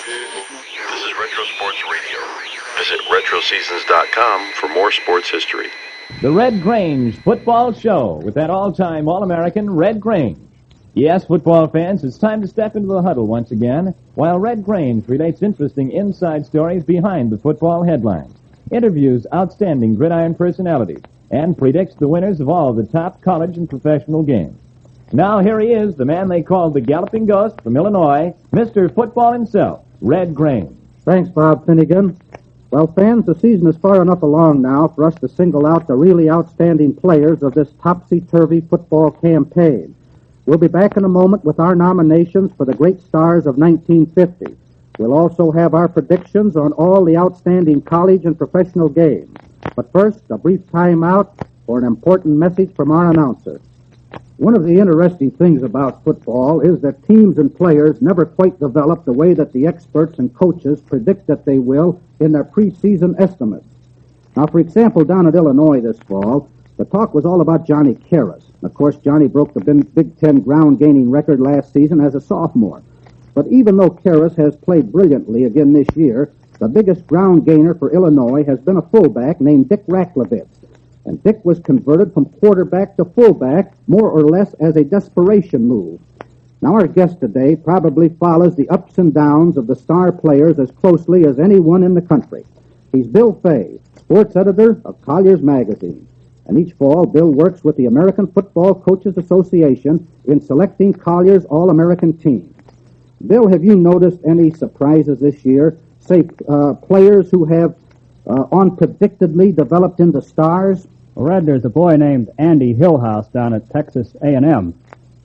This is Retro Sports Radio. Visit RetroSeasons.com for more sports history. The Red Grange Football Show with that all-time All-American Red Grange. Yes, football fans, it's time to step into the huddle once again while Red Grange relates interesting inside stories behind the football headlines, interviews outstanding gridiron personalities, and predicts the winners of all the top college and professional games. Now here he is, the man they call the Galloping Ghost from Illinois, Mr. Football himself, Red Grange. Thanks, Bob Finnegan. Well, fans, the season is far enough along now for us to single out the really outstanding players of this topsy-turvy football campaign. We'll be back in a moment with our nominations for the great stars of 1950. We'll also have our predictions on all the outstanding college and professional games. But first, a brief time out for an important message from our announcer. One of the interesting things about football is that teams and players never quite develop the way that the experts and coaches predict that they will in their preseason estimates. Now, for example, down at Illinois this fall, the talk was all about Johnny Karras. Of course, Johnny broke the Big Ten ground-gaining record last season as a sophomore. But even though Karras has played brilliantly again this year, the biggest ground gainer for Illinois has been a fullback named Dick Racklevitz. And Dick was converted from quarterback to fullback more or less as a desperation move. Now, our guest today probably follows the ups and downs of the star players as closely as anyone in the country. He's Bill Fay, sports editor of Collier's Magazine. And each fall, Bill works with the American Football Coaches Association in selecting Collier's All-American team. Bill, have you noticed any surprises this year? Say, players who have unpredictably developed into stars? Well, Red, there's a boy named Andy Hillhouse down at Texas A&M.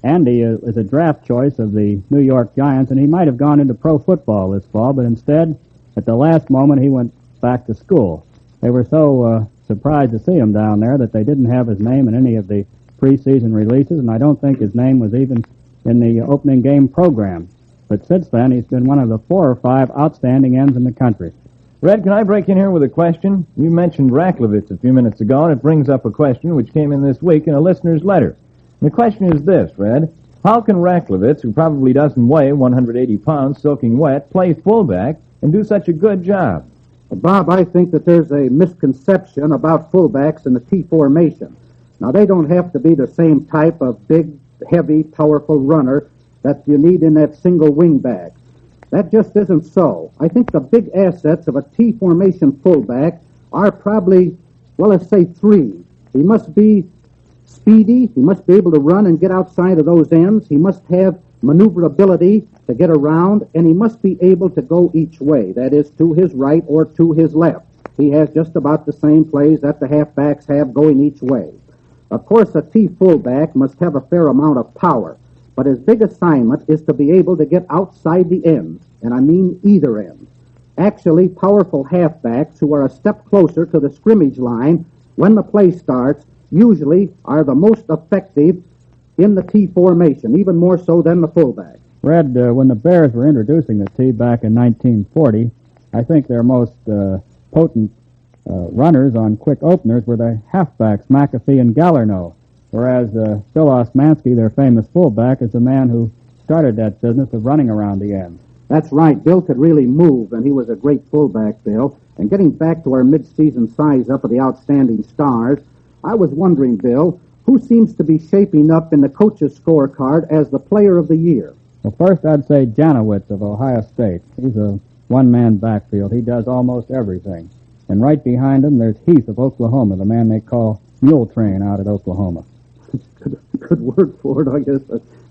Andy is a draft choice of the New York Giants, and he might have gone into pro football this fall, but instead, at the last moment, he went back to school. They were so surprised to see him down there that they didn't have his name in any of the preseason releases, and I don't think his name was even in the opening game program. But since then, he's been one of the 4 or 5 outstanding ends in the country. Red, can I break in here with a question? You mentioned Racklevitz a few minutes ago, and it brings up a question which came in this week in a listener's letter. The question is this, Red. How can Racklevitz, who probably doesn't weigh 180 pounds soaking wet, play fullback and do such a good job? Bob, I think that there's a misconception about fullbacks in the T formation. Now, they don't have to be the same type of big, heavy, powerful runner that you need in that single wingback. That just isn't so. I think the big assets of a T formation fullback are probably, well, let's say 3. He must be speedy. He must be able to run and get outside of those ends. He must have maneuverability to get around, and he must be able to go each way, that is, to his right or to his left. He has just about the same plays that the halfbacks have going each way. Of course, a T fullback must have a fair amount of power, but his big assignment is to be able to get outside the ends, and I mean either end. Actually, powerful halfbacks who are a step closer to the scrimmage line when the play starts usually are the most effective in the T formation, even more so than the fullback. Red, when the Bears were introducing the T back in 1940, I think their most potent runners on quick openers were the halfbacks, McAfee and Gallarno, whereas Phil Osmanski, their famous fullback, is the man who started that business of running around the end. That's right. Bill could really move, and he was a great fullback, Bill. And getting back to our mid-season size-up of the outstanding stars, I was wondering, Bill, who seems to be shaping up in the coach's scorecard as the player of the year? Well, first I'd say Janowitz of Ohio State. He's a one-man backfield. He does almost everything. And right behind him, there's Heath of Oklahoma, the man they call Mule Train out at Oklahoma. Good word for it, I guess.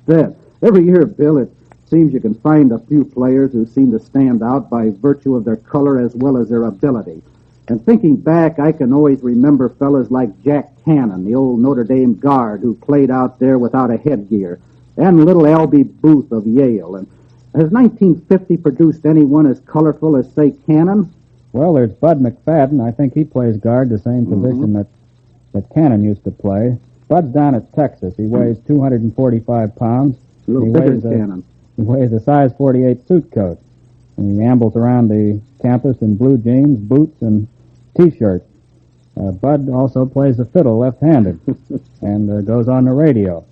That. Every year, Bill, it seems you can find a few players who seem to stand out by virtue of their color as well as their ability. And thinking back, I can always remember fellas like Jack Cannon, the old Notre Dame guard who played out there without a headgear, and little Albie Booth of Yale. And has 1950 produced anyone as colorful as, say, Cannon? Well, there's Bud McFadden. I think he plays guard, the same position that Cannon used to play. Bud's down at Texas. He weighs 245 pounds. A little bigger than Cannon. He wears a size 48 suit coat. And he ambles around the campus in blue jeans, boots, and T-shirt. Bud also plays the fiddle left-handed and goes on the radio.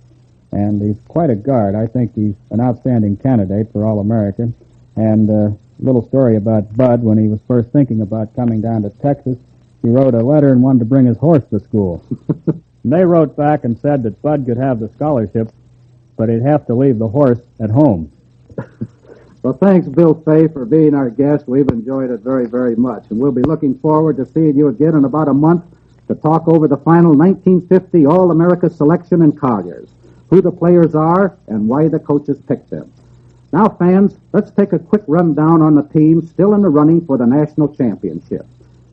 And he's quite a guard. I think he's an outstanding candidate for All-American. And little story about Bud when he was first thinking about coming down to Texas. He wrote a letter and wanted to bring his horse to school. And they wrote back and said that Bud could have the scholarship, but he'd have to leave the horse at home. Well, thanks, Bill Fay, for being our guest. We've enjoyed it very, very much. And we'll be looking forward to seeing you again in about a month to talk over the final 1950 All-America selection in Colliers, who the players are and why the coaches picked them. Now, fans, let's take a quick rundown on the teams still in the running for the national championship.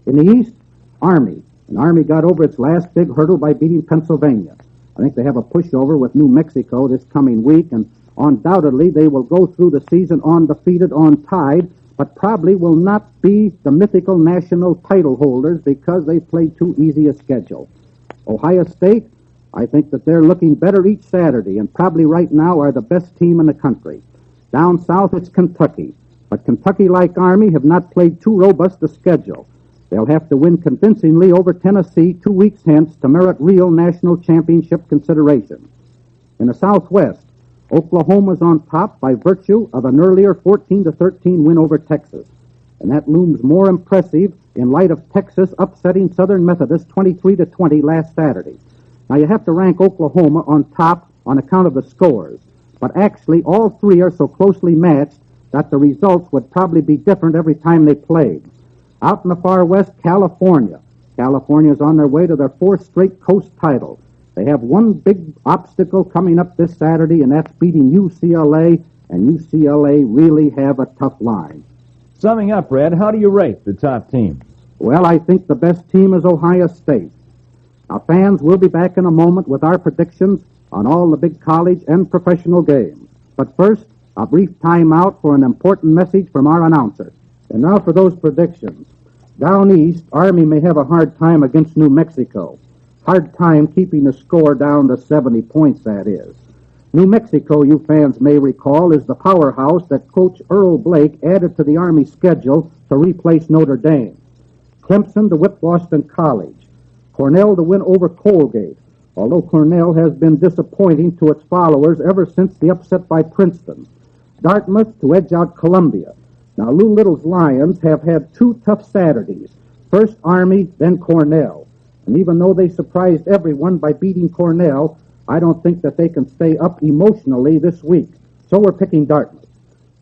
In the East, Army. And Army got over its last big hurdle by beating Pennsylvania. I think they have a pushover with New Mexico this coming week, and undoubtedly they will go through the season undefeated, untied, but probably will not be the mythical national title holders because they played too easy a schedule. Ohio State, I think that they're looking better each Saturday and probably right now are the best team in the country. Down south, it's Kentucky. But Kentucky, like Army, have not played too robust a schedule. They'll have to win convincingly over Tennessee 2 weeks hence to merit real national championship consideration. In the Southwest, Oklahoma's on top by virtue of an earlier 14-13 win over Texas. And that looms more impressive in light of Texas upsetting Southern Methodist 23-20 last Saturday. Now, you have to rank Oklahoma on top on account of the scores. But actually, all three are so closely matched that the results would probably be different every time they played. Out in the far west, California. California's on their way to their fourth straight coast title. They have one big obstacle coming up this Saturday, and that's beating UCLA, and UCLA really have a tough line. Summing up, Red, how do you rate the top teams? Well, I think the best team is Ohio State. Now, fans, we'll be back in a moment with our predictions on all the big college and professional games. But first, a brief timeout for an important message from our announcer. And now for those predictions. Down east, Army may have a hard time against New Mexico. Hard time keeping the score down to 70 points, that is. New Mexico, you fans may recall, is the powerhouse that Coach Earl Blake added to the Army schedule to replace Notre Dame. Clemson to whip Boston College. Cornell to win over Colgate, although Cornell has been disappointing to its followers ever since the upset by Princeton. Dartmouth to edge out Columbia. Now, Lou Little's Lions have had 2 tough Saturdays. First Army, then Cornell. And even though they surprised everyone by beating Cornell, I don't think that they can stay up emotionally this week. So we're picking Dartmouth.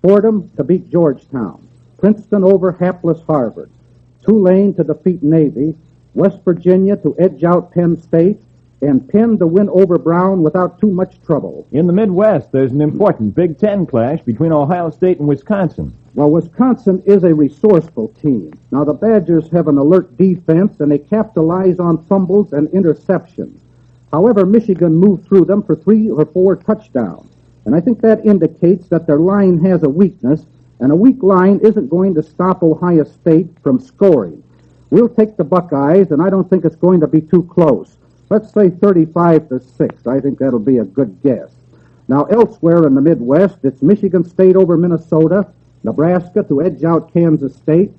Fordham to beat Georgetown. Princeton over hapless Harvard. Tulane to defeat Navy. West Virginia to edge out Penn State. And Penn to win over Brown without too much trouble. In the Midwest, there's an important Big Ten clash between Ohio State and Wisconsin. Well, Wisconsin is a resourceful team. Now, the Badgers have an alert defense, and they capitalize on fumbles and interceptions. However, Michigan moved through them for 3 or 4 touchdowns. And I think that indicates that their line has a weakness, and a weak line isn't going to stop Ohio State from scoring. We'll take the Buckeyes, and I don't think it's going to be too close. Let's say 35-6. I think that'll be a good guess. Now, elsewhere in the Midwest, it's Michigan State over Minnesota, Nebraska to edge out Kansas State,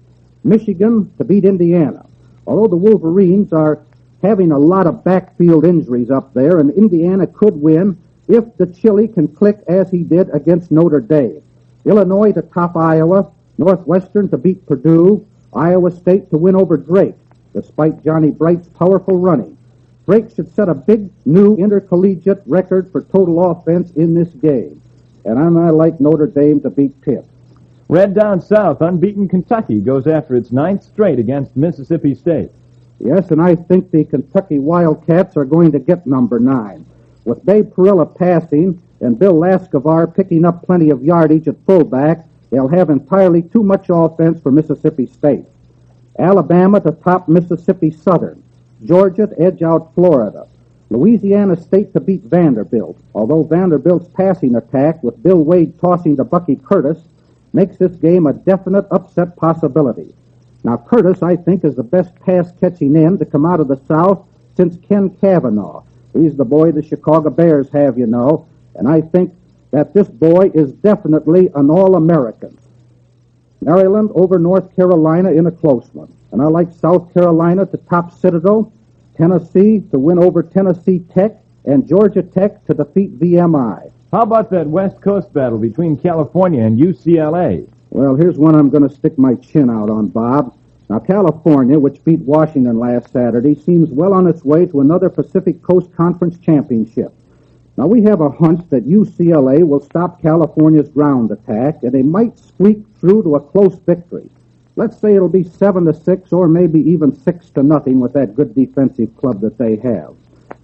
Michigan to beat Indiana. Although the Wolverines are having a lot of backfield injuries up there, and Indiana could win if the Chili can click as he did against Notre Dame. Illinois to top Iowa, Northwestern to beat Purdue, Iowa State to win over Drake, despite Johnny Bright's powerful running. Drake should set a big new intercollegiate record for total offense in this game. And I like Notre Dame to beat Pitt. Red down south, unbeaten Kentucky goes after its 9th straight against Mississippi State. Yes, and I think the Kentucky Wildcats are going to get number 9. With Babe Perilla passing and Bill Lascavar picking up plenty of yardage at fullback, they'll have entirely too much offense for Mississippi State. Alabama to top Mississippi Southern. Georgia to edge out Florida. Louisiana State to beat Vanderbilt, although Vanderbilt's passing attack with Bill Wade tossing to Bucky Curtis makes this game a definite upset possibility. Now, Curtis, I think, is the best pass-catching end to come out of the South since Ken Cavanaugh. He's the boy the Chicago Bears have, you know, and I think that this boy is definitely an All-American. Maryland over North Carolina in a close one. And I like South Carolina to top Citadel, Tennessee to win over Tennessee Tech, and Georgia Tech to defeat VMI. How about that West Coast battle between California and UCLA? Well, here's one I'm going to stick my chin out on, Bob. Now, California, which beat Washington last Saturday, seems well on its way to another Pacific Coast Conference championship. Now, we have a hunch that UCLA will stop California's ground attack, and they might squeak through to a close victory. Let's say it'll be 7-6 or maybe even 6-0 with that good defensive club that they have.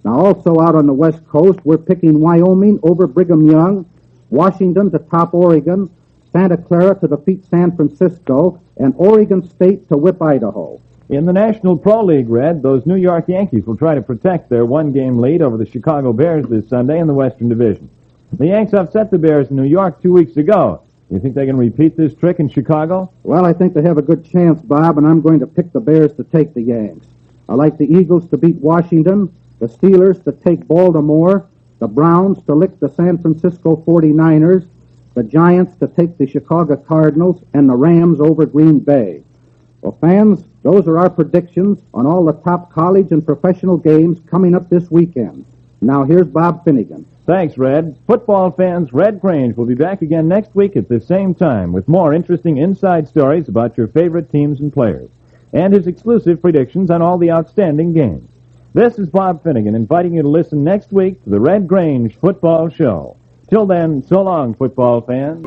Now, also out on the West Coast, we're picking Wyoming over Brigham Young, Washington to top Oregon, Santa Clara to defeat San Francisco, and Oregon State to whip Idaho. In the National Pro League, Red, those New York Yankees will try to protect their one-game lead over the Chicago Bears this Sunday in the Western Division. The Yanks upset the Bears in New York 2 weeks ago. You think they can repeat this trick in Chicago? Well, I think they have a good chance, Bob, and I'm going to pick the Bears to take the Yanks. I like the Eagles to beat Washington, the Steelers to take Baltimore, the Browns to lick the San Francisco 49ers, the Giants to take the Chicago Cardinals, and the Rams over Green Bay. Well, fans, those are our predictions on all the top college and professional games coming up this weekend. Now, here's Bob Finnegan. Thanks, Red. Football fans, Red Grange will be back again next week at this same time with more interesting inside stories about your favorite teams and players, and his exclusive predictions on all the outstanding games. This is Bob Finnegan inviting you to listen next week to the Red Grange Football Show. Till then, so long, football fans.